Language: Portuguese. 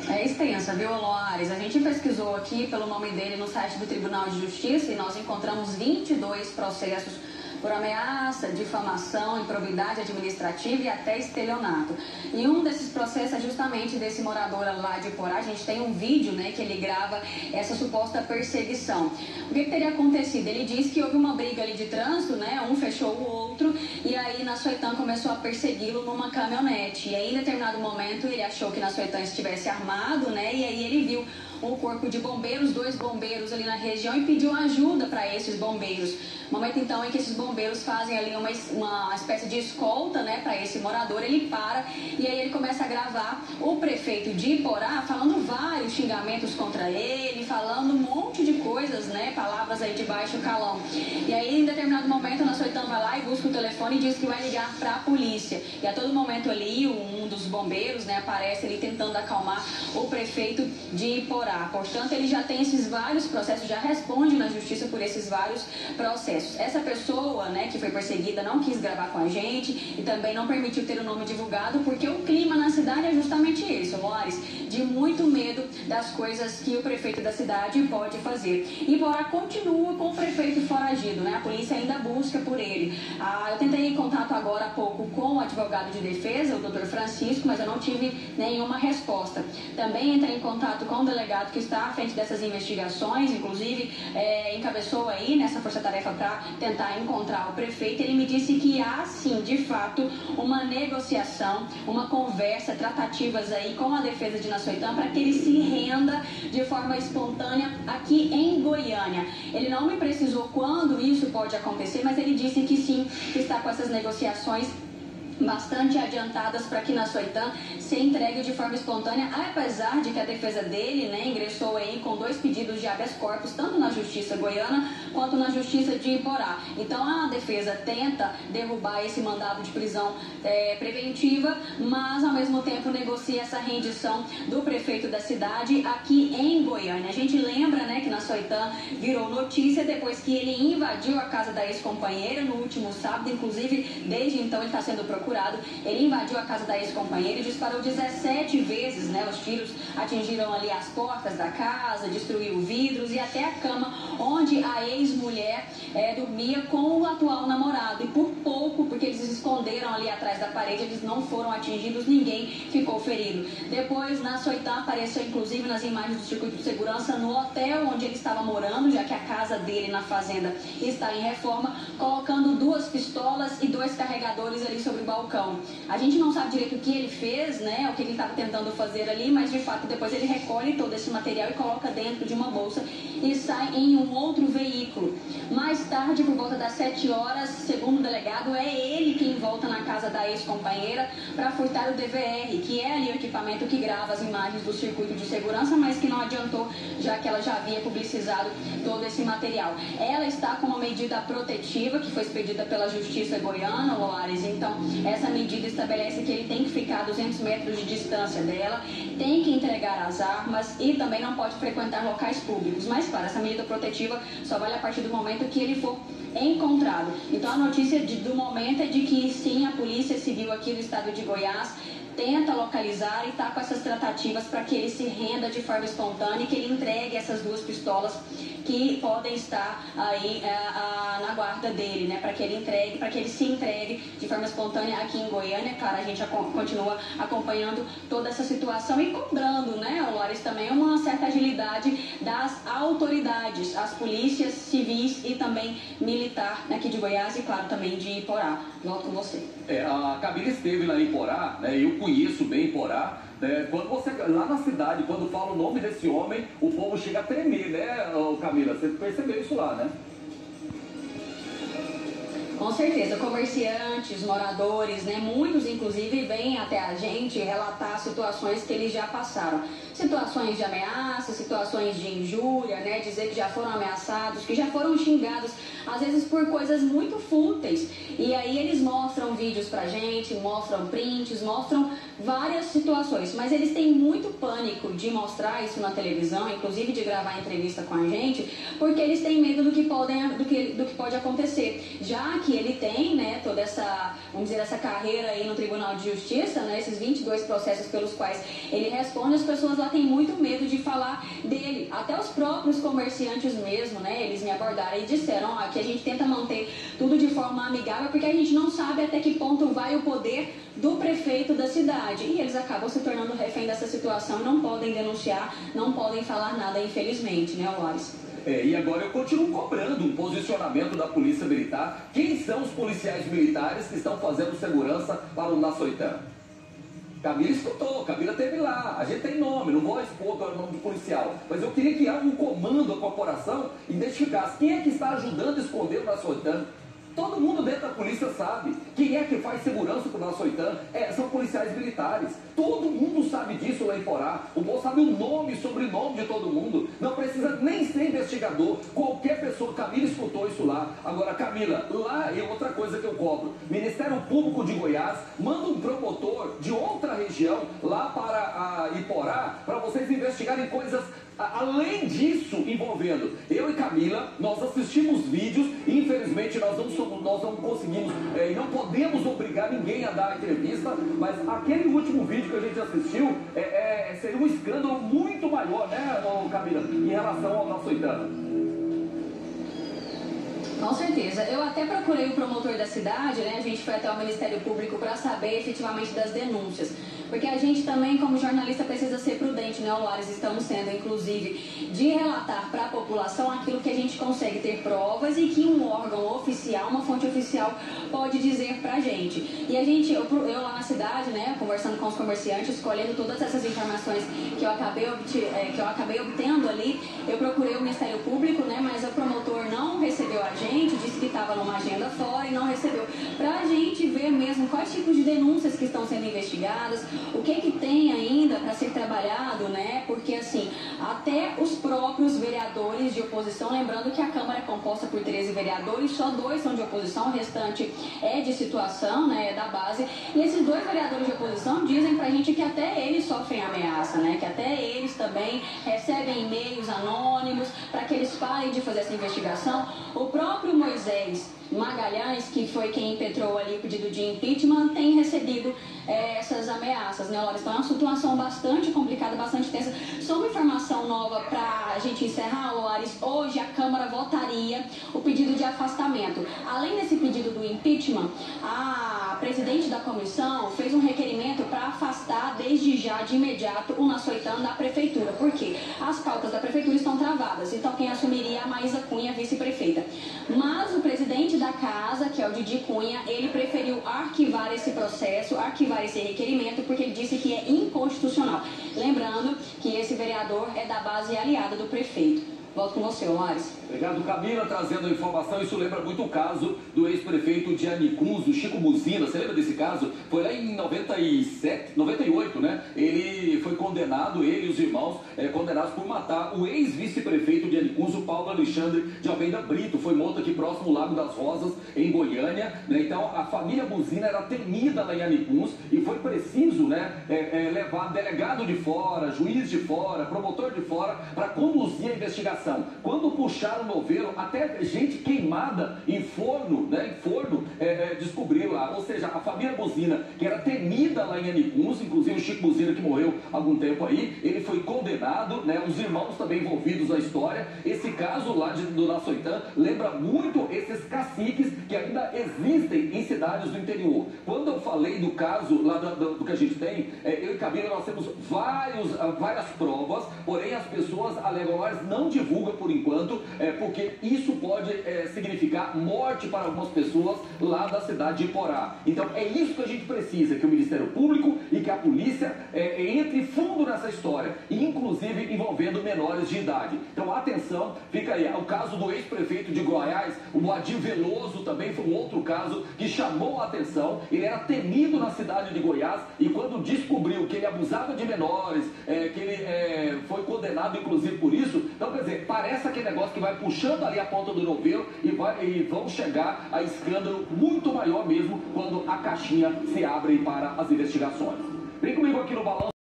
É extensa, viu, Loares? A gente pesquisou aqui pelo nome dele no site do Tribunal de Justiça e nós encontramos 22 processos por ameaça, difamação, improbidade administrativa e até estelionato. E um desses processos é justamente desse morador lá de Iporá. A gente tem um vídeo, né, que ele grava essa suposta perseguição. O que teria acontecido? Ele disse que houve uma briga ali de trânsito, né, um fechou o outro e aí Nassoitã começou a persegui-lo numa caminhonete. E aí, em determinado momento, ele achou que Nassoitã estivesse armado, né, e aí ele viu um corpo de bombeiros, 2 bombeiros ali na região e pediu ajuda para esses bombeiros. Momento então em que esses bombeiros fazem ali uma espécie de escolta, né, para esse morador, ele para e aí ele começa a gravar o prefeito de Iporá falando vários xingamentos contra ele, falando um monte de coisas, né, palavras aí de baixo calão. E aí em determinado momento a Nassoitã vai lá e busca o telefone e diz que vai ligar para a polícia. E a todo momento ali um dos bombeiros, né, aparece ali tentando acalmar o prefeito de Iporá. Portanto, ele já tem esses vários processos, já responde na justiça por esses vários processos. Essa pessoa, né, que foi perseguida não quis gravar com a gente e também não permitiu ter o nome divulgado porque o clima na cidade é justamente esse, Loares, de muito medo das coisas que o prefeito da cidade pode fazer. E Iporá continua com o prefeito foragido, né? A polícia ainda busca por ele. Eu tentei contato agora há pouco com o advogado de defesa, o Dr. Francisco, mas eu não tive nenhuma resposta. Também entrei em contato com o delegado que está à frente dessas investigações, inclusive encabeçou aí nessa força-tarefa para tentar encontrar o prefeito. Ele me disse que há sim, de fato, uma negociação, uma conversa, tratativas aí com a defesa de Nassoitã para que ele se renda de forma espontânea aqui em Goiânia. Ele não me precisou quando isso pode acontecer, mas ele disse que sim, que está com essas negociações bastante adiantadas para que Nassoitã se entregue de forma espontânea, apesar de que a defesa dele, né, ingressou aí com 2 pedidos de habeas corpus, tanto na Justiça Goiana quanto na Justiça de Iporá. Então a defesa tenta derrubar esse mandado de prisão preventiva, mas ao mesmo tempo negocia essa rendição do prefeito da cidade aqui em Goiânia. A gente lembra, né, que Nassoitã virou notícia depois que ele invadiu a casa da ex-companheira no último sábado, inclusive desde então ele está sendo procurado. Ele invadiu a casa da ex-companheira e disparou 17 vezes, né? Os tiros atingiram ali as portas da casa, destruiu vidros e até a cama onde a ex-mulher dormia com o atual namorado. E por pouco, porque eles se esconderam ali atrás da parede, eles não foram atingidos, ninguém ficou ferido. Depois, Nassoitã apareceu inclusive nas imagens do circuito de segurança no hotel onde ele estava morando, já que a casa dele na fazenda está em reforma, colocando 2 pistolas e 2 carregadores ali sobre o balcão. A gente não sabe direito o que ele fez, né, o que ele estava tentando fazer ali, mas de fato depois ele recolhe todo esse material e coloca dentro de uma bolsa e sai em um outro veículo. Mais tarde, por volta das 7 horas, segundo o delegado, é ele quem volta na casa da ex-companheira para furtar o DVR, que é ali o equipamento que grava as imagens do circuito de segurança, mas que não adiantou, já que ela já havia publicizado todo esse material. Ela está com uma medida protetiva que foi expedida pela Justiça Goiana, Loares. Então, essa medida estabelece que ele tem que ficar a 200 metros de distância dela, tem que entregar as armas e também não pode frequentar locais públicos. Mas, claro, essa medida protetiva só vale a partir do momento que ele for encontrado. Então, a notícia do momento é de que, sim, a Polícia Civil aqui do estado de Goiás tenta localizar e está com essas tratativas para que ele se renda de forma espontânea e que ele entregue essas 2 pistolas que podem estar aí na guarda dele, né, para que ele se entregue de forma espontânea aqui em Goiânia. Claro, a gente continua acompanhando toda essa situação e cobrando, né, Loares, também uma certa agilidade das autoridades, as polícias civis e também militar aqui de Goiás e, claro, também de Iporá. Volto com você. A Camila esteve lá em Iporá, né, eu conheço bem Iporá. Quando você, lá na cidade, quando fala o nome desse homem, o povo chega a tremer, né, Camila? Você percebeu isso lá, né? Com certeza, comerciantes, moradores, né, muitos inclusive vêm até a gente relatar situações que eles já passaram. Situações de ameaça, situações de injúria, né, dizer que já foram ameaçados, que já foram xingados, às vezes por coisas muito fúteis. E aí eles mostram vídeos pra gente, mostram prints, mostram várias situações. Mas eles têm muito pânico de mostrar isso na televisão, inclusive de gravar entrevista com a gente, porque eles têm medo do que pode acontecer. Já que que ele tem, né, toda essa, vamos dizer, essa carreira aí no Tribunal de Justiça, né, esses 22 processos pelos quais ele responde, as pessoas lá têm muito medo de falar dele. Até os próprios comerciantes mesmo, né, eles me abordaram e disseram que a gente tenta manter tudo de forma amigável, porque a gente não sabe até que ponto vai o poder do prefeito da cidade. E eles acabam se tornando refém dessa situação e não podem denunciar, não podem falar nada, infelizmente, né, Wallace? E agora eu continuo cobrando um posicionamento da Polícia Militar. Quem são os policiais militares que estão fazendo segurança para o Nassoitã? Camila escutou, Camila esteve lá, a gente tem nome, não vou expor agora o nome do policial, mas eu queria que um comando, a corporação, identificasse quem é que está ajudando a esconder o Nassoitã. Todo mundo dentro da polícia sabe quem é que faz segurança para o Nassoitã. São policiais militares. Todo mundo sabe disso lá em Porá. O povo sabe o nome e sobrenome de todo mundo. Não precisa nem ser investigador. Qualquer pessoa, Camila escutou isso lá. Agora, Camila, lá é outra coisa que eu cobro. Ministério Público de Goiás manda um promotor de outra região lá para Iporá para vocês investigarem coisas além disso envolvendo eu e Camila. Nós assistimos vídeos e infelizmente nós não conseguimos e não podemos obrigar ninguém a dar a entrevista, mas aquele último vídeo que a gente assistiu seria um escândalo muito maior, né, Camila, em relação ao Nassoitã. Com certeza. Eu até procurei o promotor da cidade, né? A gente foi até o Ministério Público para saber efetivamente das denúncias. Porque a gente também, como jornalista, precisa ser prudente, né, Lares? Estamos sendo, inclusive, de relatar para a população aquilo que a gente consegue ter provas e que um órgão oficial, uma fonte oficial, pode dizer para a gente. E a gente, eu lá na cidade, né, conversando com os comerciantes, colhendo todas essas informações que eu acabei obtendo ali, eu procurei o Ministério Público, né, mas o promotor não recebeu a gente, disse que estava numa agenda fora e não recebeu. Para a gente ver mesmo quais tipos de denúncias que estão sendo investigadas, o que tem ainda para ser trabalhado, né? Porque, assim, até os próprios vereadores de oposição, lembrando que a Câmara é composta por 13 vereadores, só 2 são de oposição, o restante é de situação, né? É da base. E esses 2 vereadores de oposição dizem pra gente que até eles sofrem ameaça, né? Que até eles também recebem e-mails anônimos para que eles parem de fazer essa investigação. O próprio Moisés Magalhães, que foi quem impetrou ali o pedido de impeachment, tem recebido essas ameaças, né, Laura? Então é uma situação bastante complicada, bastante tensa. Só uma informação nova para a gente encerrar, Lares. Hoje a Câmara votaria o pedido de afastamento. Além desse pedido do impeachment, a presidente da comissão fez um requerimento para afastar desde já, de imediato, o Nassoitã da prefeitura. Por quê? As pautas da prefeitura estão travadas, então quem assumiria é a Maísa Cunha, vice-prefeita. Mas o presidente da casa, que é o Didi Cunha, ele preferiu arquivar esse processo, arquivar esse requerimento, porque ele disse que é inconstitucional. Lembrando que esse vereador é da base aliada do prefeito. Volto com você, Lares. Obrigado, Camila, trazendo a informação. Isso lembra muito o caso do ex-prefeito de Anicuns, o Chico Buzina. Você lembra desse caso? Foi lá em 98, né? Ele foi condenado, ele e os irmãos, condenados por matar o ex-vice-prefeito de Anicuns, o Paulo Alexandre de Almeida Brito. Foi morto aqui próximo ao Lago das Rosas, em Goiânia, né? Então, a família Buzina era temida lá em Anicuns e foi preciso, né, levar delegado de fora, juiz de fora, promotor de fora, para conduzir a investigação. Quando puxaram o novelo, até gente queimada em forno, né? Em forno, descobriu lá. Ou seja, a família Buzina, que era temida lá em Anicuns, inclusive o Chico Buzina, que morreu há algum tempo aí, ele foi condenado, né? Os irmãos também envolvidos na história. Esse caso lá do Nassoitã lembra muito esses caciques que ainda existem em cidades do interior. Quando eu falei do caso lá do que a gente tem, eu e Camila, nós temos várias provas, porém as pessoas alegam, mas não divulgam por enquanto, porque isso pode significar morte para algumas pessoas lá da cidade de Iporá. Então é isso que a gente precisa, que o Ministério Público e que a polícia entre fundo nessa história, inclusive envolvendo menores de idade. Então atenção, fica aí, o caso do ex-prefeito de Goiás, o Moadir Veloso, também foi um outro caso que chamou a atenção. Ele era temido na cidade de Goiás e quando descobriu que ele abusava de menores, que ele foi condenado inclusive por isso, então quer dizer, parece aquele negócio que vai puxando ali a ponta do novelo e vão chegar a escândalo muito maior mesmo quando a caixinha se abre para as investigações. Vem comigo aqui no Balanço.